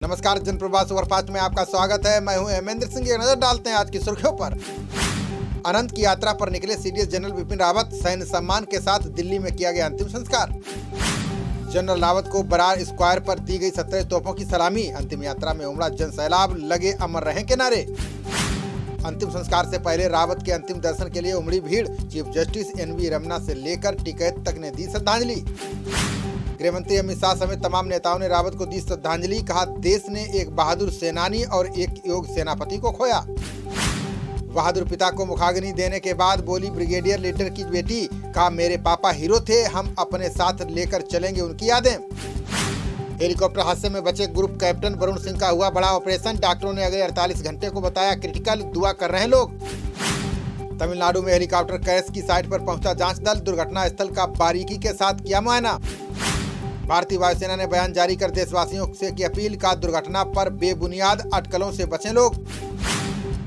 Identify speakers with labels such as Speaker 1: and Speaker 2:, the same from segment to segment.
Speaker 1: नमस्कार, जनप्रभा सुपरफास्ट में आपका स्वागत है। मैं हूं हेमेंद्र सिंह। एक नजर डालते हैं आज की सुर्खियों पर। अनंत की यात्रा पर निकले सीडीएस जनरल बिपिन रावत। सैन्य सम्मान के साथ दिल्ली में किया गया अंतिम संस्कार। जनरल रावत को बरार स्क्वायर पर दी गई 17 तोपों की सलामी। अंतिम यात्रा में उमड़ा जन सैलाब, लगे अमर रहें के नारे। अंतिम संस्कार से पहले रावत के अंतिम दर्शन के लिए उमड़ी भीड़। चीफ जस्टिस एनवी रमन्ना से लेकर टिकैत तक ने दी श्रद्धांजलि। गृह मंत्री अमित शाह समेत तमाम नेताओं ने रावत को दी श्रद्धांजलि। कहा, देश ने एक बहादुर सेनानी और एक योग्य सेनापति को खोया। बहादुर पिता को मुखाग्नि देने के बाद बोली ब्रिगेडियर लीडर की बेटी। कहा, मेरे पापा हीरो थे, हम अपने साथ लेकर चलेंगे उनकी यादें। हेलीकॉप्टर हादसे में बचे ग्रुप कैप्टन वरुण सिंह का हुआ बड़ा ऑपरेशन। डॉक्टरों ने अगले 48 घंटे को बताया क्रिटिकल। दुआ कर रहे हैं लोग। तमिलनाडु में हेलीकॉप्टर क्रैश की साइट पर पहुंचा जांच दल। दुर्घटना स्थल का बारीकी के साथ किया मुआयना। भारतीय वायुसेना ने बयान जारी कर देशवासियों से की अपील। का दुर्घटना पर बेबुनियाद अटकलों से बचें लोग।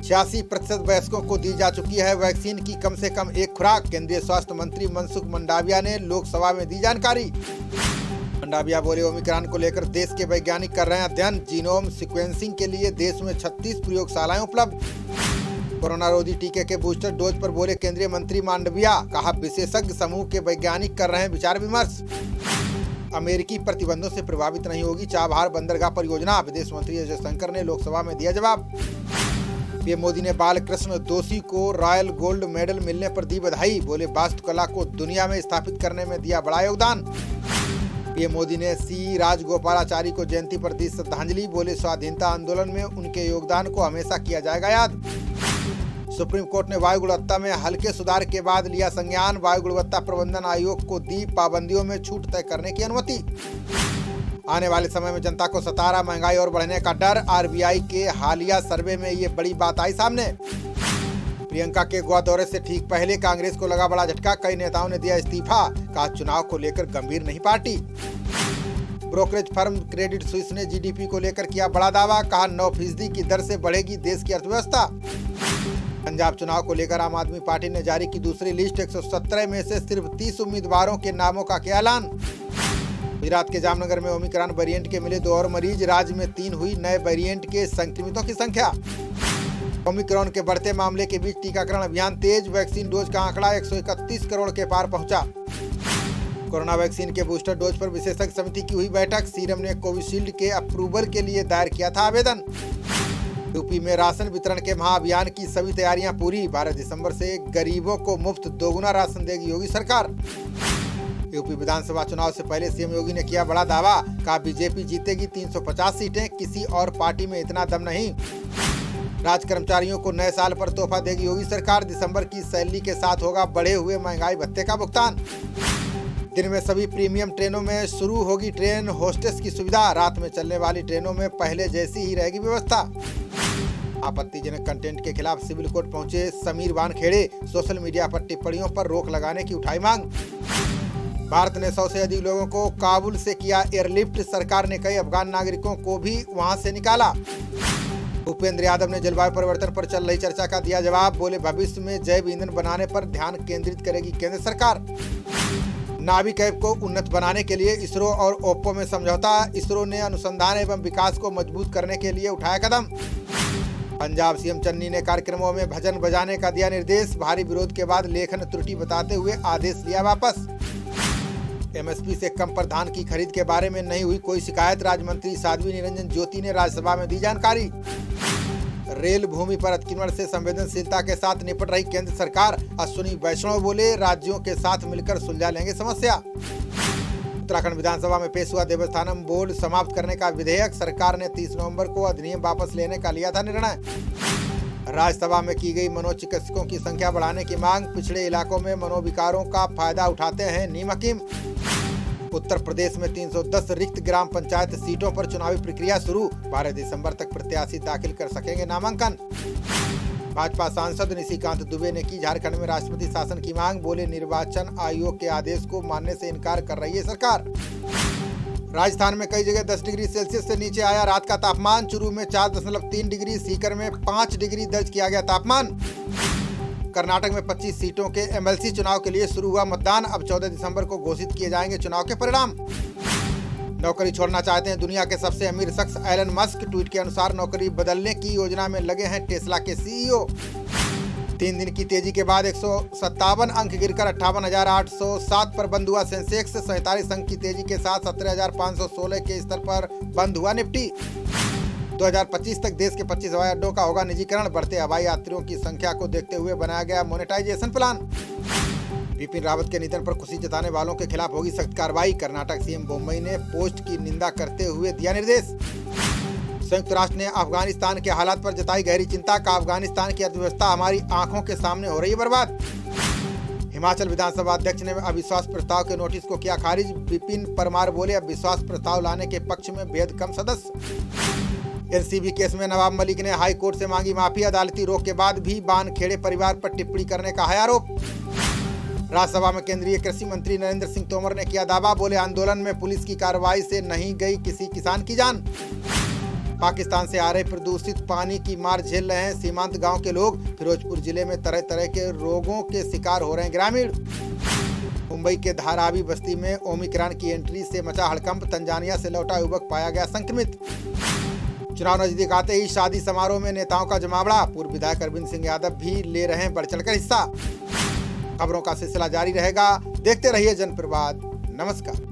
Speaker 1: 86% वयस्कों को दी जा चुकी है वैक्सीन की कम से कम एक खुराक। केंद्रीय स्वास्थ्य मंत्री मनसुख मंडाविया ने लोकसभा में दी जानकारी। मंडाविया बोले, ओमिक्रॉन को लेकर देश के वैज्ञानिक कर रहे हैं अध्ययन। जीनोम सीक्वेंसिंग के लिए देश में 36 प्रयोगशालाएं उपलब्ध। कोरोना रोधी टीके के बूस्टर डोज पर बोले केंद्रीय मंत्री मांडविया। कहा, विशेषज्ञ समूह के वैज्ञानिक कर रहे हैं विचार विमर्श। अमेरिकी प्रतिबंधों से प्रभावित नहीं होगी चाबहार बंदरगाह परियोजना। विदेश मंत्री एस जयशंकर ने लोकसभा में दिया जवाब। पीएम मोदी ने बालकृष्ण दोषी को रॉयल गोल्ड मेडल मिलने पर दी बधाई। बोले, वास्तुकला को दुनिया में स्थापित करने में दिया बड़ा योगदान। पीएम मोदी ने सी राजगोपालाचारी को जयंती पर दी श्रद्धांजलि। बोले, स्वाधीनता आंदोलन में उनके योगदान को हमेशा किया जाएगा याद। सुप्रीम कोर्ट ने वायु गुणवत्ता में हल्के सुधार के बाद लिया संज्ञान। वायु गुणवत्ता प्रबंधन आयोग को दी पाबंदियों में छूट तय करने की अनुमति। आने वाले समय में जनता को सता रहा महंगाई और बढ़ने का डर। आरबीआई के हालिया सर्वे में ये बड़ी बात आई सामने। प्रियंका के गोवा दौरे से ठीक पहले कांग्रेस को लगा बड़ा झटका। कई नेताओं ने दिया इस्तीफा। कहा, चुनाव को लेकर गंभीर नहीं party. Brokerage firm Credit Suisse ने जीडीपी को लेकर किया बड़ा दावा। कहा, 9% की दर से बढ़ेगी देश की अर्थव्यवस्था। पंजाब चुनाव को लेकर आम आदमी पार्टी ने जारी की दूसरी लिस्ट। 117 में से सिर्फ 30 उम्मीदवारों के नामों का किया ऐलान। गुजरात के जामनगर में ओमिक्रॉन वेरिएंट के मिले 2 और मरीज। राज्य में 3 हुई नए वेरिएंट के संक्रमितों की संख्या। ओमिक्रॉन के बढ़ते मामले के बीच टीकाकरण अभियान तेज। वैक्सीन डोज का आंकड़ा 131 करोड़ के पार पहुंचा। कोरोना वैक्सीन के बूस्टर डोज पर विशेषज्ञ समिति की हुई बैठक। सीरम ने कोविशील्ड के अप्रूवल के लिए दायर किया था आवेदन। यूपी में राशन वितरण के महाअभियान की सभी तैयारियां पूरी। 12 दिसंबर से गरीबों को मुफ्त दोगुना राशन देगी योगी सरकार। यूपी विधानसभा चुनाव से पहले सीएम योगी ने किया बड़ा दावा। कहा, बीजेपी जीतेगी 350 सीटें, किसी और पार्टी में इतना दम नहीं। राज्य कर्मचारियों को नए साल पर तोहफा देगी योगी सरकार। दिसंबर की सैलरी के साथ होगा बढ़े हुए महंगाई भत्ते का भुगतान। दिन में सभी प्रीमियम ट्रेनों में शुरू होगी ट्रेन होस्टेस की सुविधा। रात में चलने वाली ट्रेनों में पहले जैसी ही रहेगी व्यवस्था। आपत्तिजनक कंटेंट के खिलाफ सिविल कोर्ट पहुंचे समीर वानखेड़े। सोशल मीडिया पर टिप्पणियों पर रोक लगाने की उठाई मांग। भारत ने 100 से अधिक लोगों को काबुल से किया एयरलिफ्ट। सरकार ने कई अफगान नागरिकों को भी वहां से निकाला। भूपेंद्र यादव ने जलवायु परिवर्तन पर चल रही चर्चा का दिया जवाब। बोले, भविष्य में जैव ईंधन बनाने पर ध्यान केंद्रित करेगी केंद्र सरकार। नाभिक ऐप को उन्नत बनाने के लिए इसरो और ओप्पो में समझौता। इसरो ने अनुसंधान एवं विकास को मजबूत करने के लिए उठाया कदम। पंजाब सीएम चन्नी ने कार्यक्रमों में भजन बजाने का दिया निर्देश। भारी विरोध के बाद लेखन त्रुटि बताते हुए आदेश लिया वापस। एमएसपी से कम पर धान की खरीद के बारे में नहीं हुई कोई शिकायत। राज्य मंत्री साध्वी निरंजन ज्योति ने राज्यसभा में दी जानकारी। रेल भूमि पर अतिक्रमण से संवेदनशीलता के साथ निपट रही केंद्र सरकार। अश्विनी वैष्णव बोले, राज्यों के साथ मिलकर सुलझा लेंगे समस्या। उत्तराखंड विधानसभा में पेश हुआ देवस्थानम बोर्ड समाप्त करने का विधेयक। सरकार ने 30 नवंबर को अधिनियम वापस लेने का लिया था निर्णय। राज्यसभा में की गई मनोचिकित्सकों की संख्या बढ़ाने की मांग। पिछड़े इलाकों में मनोविकारों का फायदा उठाते हैं नीम हकीम। उत्तर प्रदेश में 310 रिक्त ग्राम पंचायत सीटों पर चुनावी प्रक्रिया शुरू। 12 दिसंबर तक प्रत्याशी दाखिल कर सकेंगे नामांकन। भाजपा सांसद निशिकांत दुबे ने की झारखंड में राष्ट्रपति शासन की मांग। बोले, निर्वाचन आयोग के आदेश को मानने से इनकार कर रही है सरकार। राजस्थान में कई जगह 10 डिग्री सेल्सियस से नीचे आया रात का तापमान। चूरू में 4.3 डिग्री, सीकर में 5 डिग्री दर्ज किया गया तापमान। कर्नाटक में 25 सीटों के एमएलसी चुनाव के लिए शुरू हुआ मतदान। अब 14 दिसंबर को घोषित किए जाएंगे चुनाव के परिणाम। नौकरी छोड़ना चाहते हैं दुनिया के सबसे अमीर शख्स एलन मस्क। ट्वीट के अनुसार नौकरी बदलने की योजना में लगे हैं टेस्ला के सीईओ। 3 दिन की तेजी के बाद 157 अंक गिरकर 58,807 पर बंद हुआ सेंसेक्स। 47 अंक की तेजी के साथ 17,516 के स्तर पर बंद हुआ निफ्टी। 2025 तक देश के 25 हवाई अड्डों का होगा निजीकरण। बढ़ते हवाई यात्रियों की संख्या को देखते हुए बनाया गया मोनेटाइजेशन प्लान। बिपिन रावत के निधन पर खुशी जताने वालों के खिलाफ होगी सख्त कार्रवाई। कर्नाटक सीएम बोम्मई ने पोस्ट की निंदा करते हुए दिया निर्देश। संयुक्त राष्ट्र ने अफगानिस्तान के हालात पर जताई गहरी चिंता। का अफगानिस्तान की अर्थव्यवस्था हमारी आंखों के सामने हो रही है बर्बाद। हिमाचल विधानसभा अध्यक्ष ने अविश्वास प्रस्ताव के नोटिस को किया खारिज। विपिन परमार बोले, अब विश्वास प्रस्ताव लाने के पक्ष में बेहद कम सदस्य। एनसीबी केस में नवाब मलिक ने हाई कोर्ट से मांगी माफी। अदालती रोक के बाद भी बानखेड़े परिवार पर टिप्पणी करने का है आरोप। राज्यसभा में केंद्रीय कृषि मंत्री नरेंद्र सिंह तोमर ने किया दावा। बोले, आंदोलन में पुलिस की कार्रवाई से नहीं गई किसी किसान की जान। पाकिस्तान से आ रहे प्रदूषित पानी की मार झेल रहे हैं सीमांत गांव के लोग। फिरोजपुर जिले में तरह तरह के रोगों के शिकार हो रहे हैं ग्रामीण। मुंबई के धारावी बस्ती में ओमिक्रॉन की एंट्री से मचा हड़कंप। तंजानिया से लौटा युवक पाया गया संक्रमित। चुनाव नजदीक आते ही शादी समारोह में नेताओं का जमावड़ा। पूर्व विधायक अरविंद सिंह यादव भी ले रहे हैं बढ़ चढ़कर हिस्सा। खबरों का सिलसिला जारी रहेगा, देखते रहिए जनप्रवाद। नमस्कार।